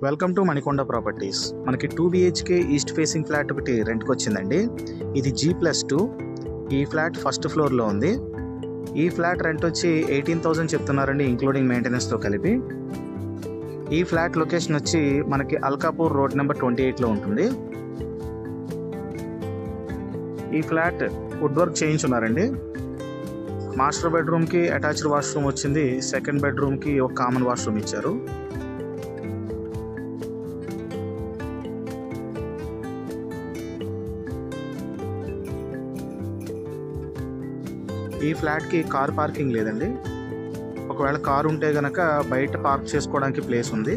Welcome to Manikonda properties. మనకి 2 BHK east facing flat ఒకటి రెంట్కి వచ్చిందండి. ఇది G+2. ఈ ఫ్లాట్ ఫస్ట్ ఫ్లోర్లో ఉంది. ఈ ఫ్లాట్ రెంట్ వచ్చి 18,000 చెప్తున్నారండి, ఇంక్లూడింగ్ మెయింటెనెన్స్తో కలిపి. ఈ ఫ్లాట్ లొకేషన్ వచ్చి మనకి అల్కాపూర్ రోడ్ నెంబర్ 28లో ఉంటుంది. ఈ ఫ్లాట్ వుడ్ వర్క్ చేయించున్నారండి. మాస్టర్ బెడ్రూమ్కి అటాచ్డ్ వాష్రూమ్ వచ్చింది. సెకండ్ బెడ్రూమ్కి ఒక కామన్ వాష్రూమ్ ఇచ్చారు. ఈ ఫ్లాట్కి కార్ పార్కింగ్ లేదండి. ఒకవేళ కారు ఉంటే కనుక బయట పార్క్ చేసుకోవడానికి ప్లేస్ ఉంది.